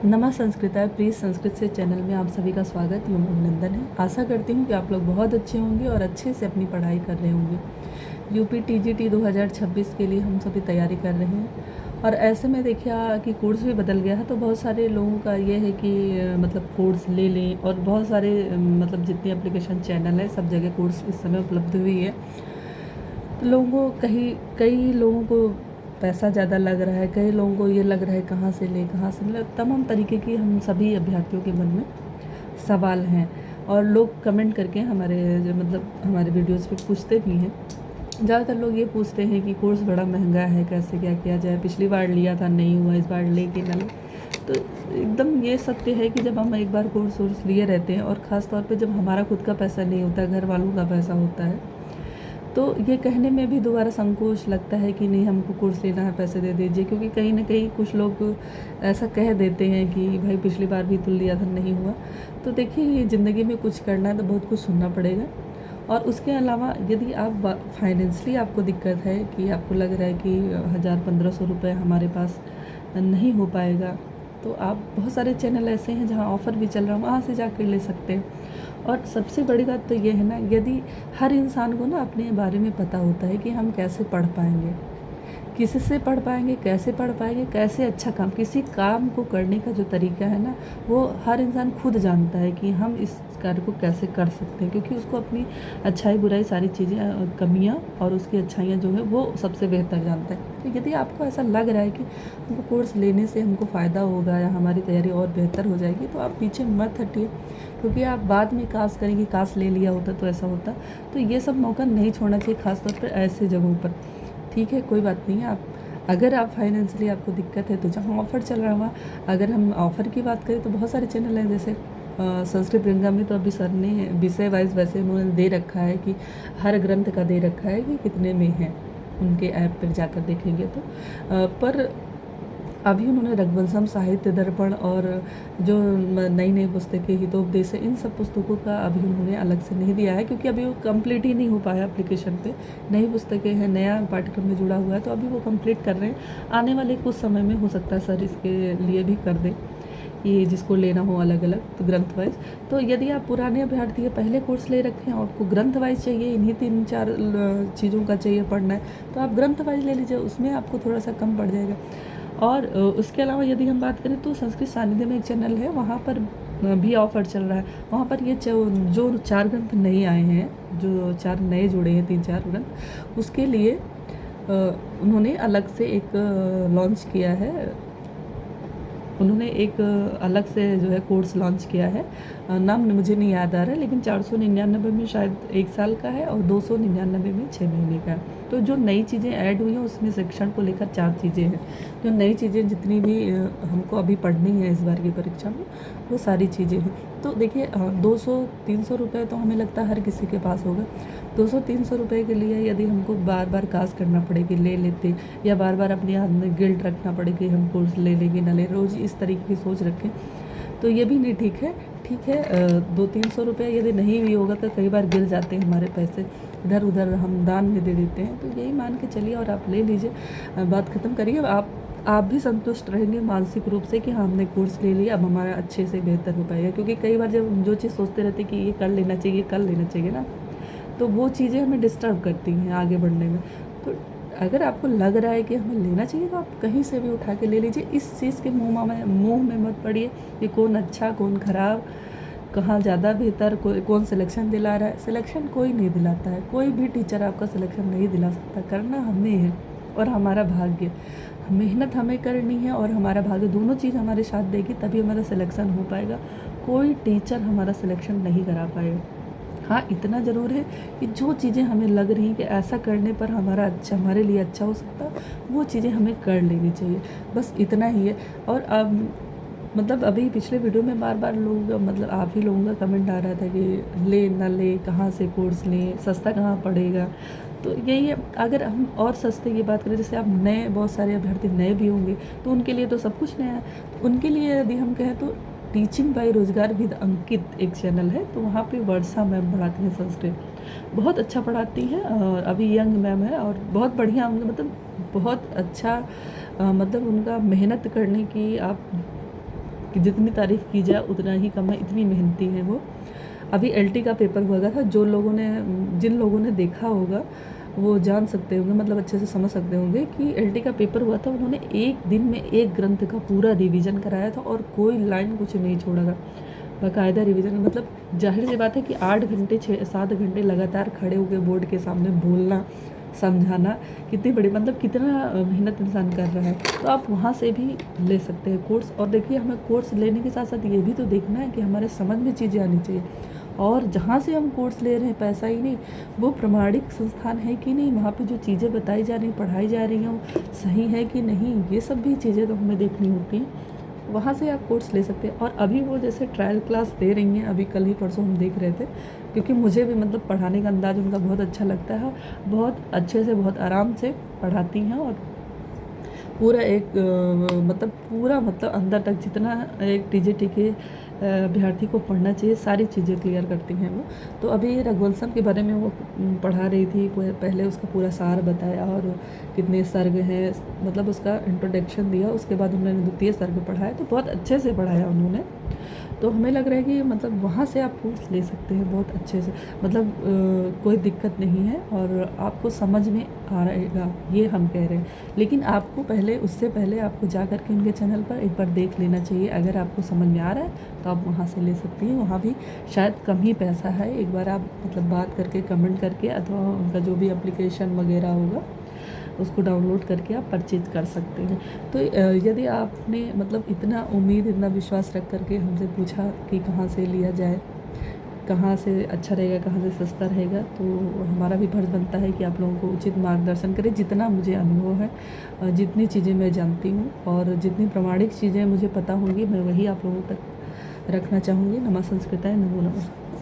नमः संस्कृताय प्लीज़ संस्कृत से चैनल में आप सभी का स्वागत एवं अभिनंदन है। आशा करती हूँ कि आप लोग बहुत अच्छे होंगे और अच्छे से अपनी पढ़ाई कर रहे होंगे। यूपी टीजीटी 2026 के लिए हम सभी तैयारी कर रहे हैं और ऐसे में देखिए कि कोर्स भी बदल गया है, तो बहुत सारे लोगों का ये है कि मतलब कोर्स ले लें, और बहुत सारे मतलब जितनी एप्लीकेशन चैनल है सब जगह कोर्स इस समय उपलब्ध हुई है। तो लोगों को कई लोगों को पैसा ज़्यादा लग रहा है, कई लोगों को ये लग रहा है कहाँ से ले, तमाम तरीके की हम सभी अभ्यर्थियों के मन में सवाल हैं। और लोग कमेंट करके हमारे वीडियोस पे पूछते भी हैं। ज़्यादातर लोग ये पूछते हैं कि कोर्स बड़ा महंगा है, कैसे क्या किया जाए, पिछली बार लिया था नहीं हुआ, इस बार ले कि ना ले। तो एकदम ये सत्य है कि जब हम एक बार कोर्स लिए रहते हैं, और ख़ास तौर पे जब हमारा खुद का पैसा नहीं होता, घर वालों का पैसा होता है, तो ये कहने में भी दोबारा संकोच लगता है कि नहीं, हमको कोर्स लेना है, पैसे दे दीजिए। क्योंकि कहीं ना कहीं कुछ लोग ऐसा कह देते हैं कि भाई पिछली बार भी तो लिया था नहीं हुआ। तो देखिए, ये ज़िंदगी में कुछ करना है तो बहुत कुछ सुनना पड़ेगा। और उसके अलावा यदि आप फाइनेंशली आपको दिक्कत है कि आपको लग रहा है कि 1000-1500 रुपये हमारे पास नहीं हो पाएगा, तो आप बहुत सारे चैनल ऐसे हैं जहां ऑफ़र भी चल रहा है, वहाँ से जाकर ले सकते हैं। और सबसे बड़ी बात तो ये है ना, यदि हर इंसान को ना अपने बारे में पता होता है कि हम कैसे पढ़ पाएंगे, किससे पढ़ पाएंगे, कैसे पढ़ पाएंगे, कैसे अच्छा काम, किसी काम को करने का जो तरीका है ना, वो हर इंसान खुद जानता है कि हम इस कार्य को कैसे कर सकते हैं। क्योंकि उसको अपनी अच्छाई बुराई सारी चीज़ें, कमियां और उसकी अच्छाइयाँ जो है वो सबसे बेहतर जानता है। तो यदि आपको ऐसा लग रहा है कि हमको कोर्स लेने से हमको फ़ायदा होगा या हमारी तैयारी और बेहतर हो जाएगी, तो आप पीछे मत हटिए। क्योंकि आप बाद में काश करेंगे, काश ले लिया होता तो ऐसा होता। तो ये सब मौका नहीं छोड़ना चाहिए, ख़ासतौर पर ऐसे जगहों पर। ठीक है, कोई बात नहीं है। अगर आप फाइनेंशियली आपको दिक्कत है तो जहाँ ऑफ़र चल रहा हुआ, अगर हम ऑफ़र की बात करें तो बहुत सारे चैनल हैं। जैसे संस्कृत गंगा में तो अभी सर ने विषय वाइज वैसे उन्होंने दे रखा है कि हर ग्रंथ का दे रखा है कि कितने में है, उनके ऐप पर जाकर देखेंगे तो। पर अभी उन्होंने रघुवंशम साहित्य दर्पण और जो नई नई पुस्तकें हितोपदेश है, इन सब पुस्तकों का अभी उन्होंने अलग से नहीं दिया है, क्योंकि अभी वो कंप्लीट ही नहीं हो पाया एप्लीकेशन पे। नई पुस्तकें हैं, नया पाठ्यक्रम में जुड़ा हुआ है, तो अभी वो कंप्लीट कर रहे हैं। आने वाले कुछ समय में हो सकता है सर इसके लिए भी कर दें, ये जिसको लेना हो अलग अलग, तो ग्रंथ वाइज। तो यदि आप पुराने अभ्यर्थी है, पहले कोर्स ले रखे हैं, आपको ग्रंथ वाइज चाहिए, इन्हीं 3-4 चीज़ों का चाहिए पढ़ना है, तो आप ग्रंथ वाइज ले लीजिए, उसमें आपको थोड़ा सा कम पड़ जाएगा। और उसके अलावा यदि हम बात करें तो संस्कृत सानिध्य में एक चैनल है, वहाँ पर भी ऑफ़र चल रहा है। वहाँ पर ये जो 4 ग्रंथ नए आए हैं, जो 4 नए जुड़े हैं, 3-4 ग्रंथ, उसके लिए उन्होंने अलग से एक लॉन्च किया है। उन्होंने एक अलग से जो है कोर्स लॉन्च किया है। नाम मुझे नहीं याद आ रहा है, लेकिन 499 में शायद 1 साल का है और 299 में 6 महीने का है। तो जो नई चीज़ें ऐड हुई हैं उसमें शिक्षण को लेकर 4 चीज़ें हैं। जो नई चीज़ें जितनी भी हमको अभी पढ़नी है इस बार की परीक्षा में, वो सारी चीज़ें हैं। तो देखिए, 200-300 रुपये तो हमें लगता है हर किसी के पास होगा। 200-300 रुपये के लिए यदि हमको बार बार कास करना पड़े कि ले लेते, या बार बार अपने हाथ में गिल्ट रखना पड़े कि हम कोर्स ले लेंगे ना ले, रोज़ इस तरीके की सोच रखें, तो ये भी नहीं ठीक है। ठीक है, 200-300 रुपये यदि नहीं भी होगा तो कई बार गिर जाते हैं हमारे पैसे, इधर उधर हम दान में दे देते हैं। तो यही मान के चलिए और आप ले लीजिए, बात ख़त्म करिए। आप भी संतुष्ट रहेंगे मानसिक रूप से कि हाँ, हमने कोर्स ले लिया, अब हमारा अच्छे से बेहतर हो पाएगा। क्योंकि कई बार जब हम जो चीज़ सोचते रहते हैं कि ये कर लेना चाहिए, कर लेना चाहिए ना, तो वो चीज़ें हमें डिस्टर्ब करती हैं आगे बढ़ने में। तो अगर आपको लग रहा है कि हमें लेना चाहिए, तो आप कहीं से भी उठा के ले लीजिए। इस चीज़ के मुँह में मत पड़िए कि कौन अच्छा कौन ख़राब, कहाँ ज़्यादा बेहतर, कौन सिलेक्शन दिला रहा है। सिलेक्शन कोई नहीं दिलाता है, कोई भी टीचर आपका सिलेक्शन नहीं दिला सकता। करना हमें है और हमारा भाग्य, मेहनत हमें करनी है और हमारा भाग्य, दोनों चीज़ हमारे साथ देगी तभी हमारा सिलेक्शन हो पाएगा। कोई टीचर हमारा सिलेक्शन नहीं करा पाएगा। हाँ, इतना ज़रूर है कि जो चीज़ें हमें लग रही हैं कि ऐसा करने पर हमारे लिए अच्छा हो सकता है, वो चीज़ें हमें कर लेनी चाहिए। बस इतना ही है। और अब अभी पिछले वीडियो में बार बार लोग, आप ही लोगों का कमेंट आ रहा था कि ले ना ले, कहाँ से कोर्स लें, सस्ता कहाँ पड़ेगा। तो यही है, अगर हम और सस्ते की बात करें, जैसे आप नए, बहुत सारे अभ्यर्थी नए भी होंगे, तो उनके लिए तो सब कुछ नया है। तो उनके लिए यदि हम कहें तो टीचिंग बाय रोजगार विद अंकित एक चैनल है, तो वहाँ पे वर्षा मैम पढ़ाती हैं संस्कृत, बहुत अच्छा पढ़ाती हैं। और अभी यंग मैम है और बहुत बढ़िया, बहुत अच्छा, उनका मेहनत करने की आप कि जितनी तारीफ़ की जाए उतना ही कम है, इतनी मेहनती हैं वो। अभी एलटी का पेपर हुआ था, जिन लोगों ने देखा होगा वो जान सकते होंगे, मतलब अच्छे से समझ सकते होंगे कि एलटी का पेपर हुआ था, उन्होंने एक दिन में एक ग्रंथ का पूरा रिवीजन कराया था और कोई लाइन कुछ नहीं छोड़ा था, बाकायदा रिवीजन। मतलब जाहिर सी बात है कि 8 घंटे 6-7 घंटे लगातार खड़े होकर बोर्ड के सामने बोलना, समझाना, कितनी बड़ी मतलब कितना मेहनत इंसान कर रहा है। तो आप वहाँ से भी ले सकते हैं कोर्स। और देखिए, हमें कोर्स लेने के साथ साथ ये भी तो देखना है कि हमारे समझ में चीज़ें आनी चाहिए, और जहाँ से हम कोर्स ले रहे हैं, पैसा ही नहीं, वो प्रमाणिक संस्थान है कि नहीं, वहाँ पे जो चीज़ें बताई जा रही, पढ़ाई जा रही हैं, वो सही है कि नहीं, ये सब भी चीज़ें तो हमें देखनी होती हैं। वहाँ से आप कोर्स ले सकते हैं। और अभी वो जैसे ट्रायल क्लास दे रही हैं, अभी कल ही परसों हम देख रहे थे, क्योंकि मुझे भी मतलब पढ़ाने का अंदाज़ उनका बहुत अच्छा लगता है, बहुत अच्छे से, बहुत आराम से पढ़ाती हैं, और पूरा मतलब अंदर तक जितना एक टीजीटी के अभ्यर्थी को पढ़ना चाहिए, सारी चीज़ें क्लियर करती हैं वो। तो अभी रघुवंशम के बारे में वो पढ़ा रही थी, पहले उसका पूरा सार बताया और कितने सर्ग हैं, मतलब उसका इंट्रोडक्शन दिया, उसके बाद उन्होंने द्वितीय सर्ग पढ़ाया, तो बहुत अच्छे से पढ़ाया उन्होंने। तो हमें लग रहा है कि मतलब वहाँ से आप कोर्स ले सकते हैं बहुत अच्छे से, मतलब कोई दिक्कत नहीं है और आपको समझ में आ रहेगा, ये हम कह रहे हैं। लेकिन आपको उससे पहले आपको जा कर के उनके चैनल पर एक बार देख लेना चाहिए। अगर आपको समझ में आ रहा है तो आप वहाँ से ले सकती हैं, वहाँ भी शायद कम ही पैसा है। एक बार आप मतलब बात करके, कमेंट करके, अथवा उनका जो भी एप्लीकेशन वगैरह होगा उसको डाउनलोड करके आप परचेज कर सकते हैं। तो यदि आपने मतलब इतना उम्मीद, इतना विश्वास रख करके हमसे पूछा कि कहाँ से लिया जाए, कहाँ से अच्छा रहेगा, कहाँ से सस्ता रहेगा, तो हमारा भी फर्ज़ बनता है कि आप लोगों को उचित मार्गदर्शन करें। जितना मुझे अनुभव है, जितनी चीज़ें मैं जानती हूँ और जितनी प्रमाणिक चीज़ें मुझे पता होंगी, मैं वही आप लोगों तक रखना चाहूँगी। नमः संस्कृताय, नमो नमः।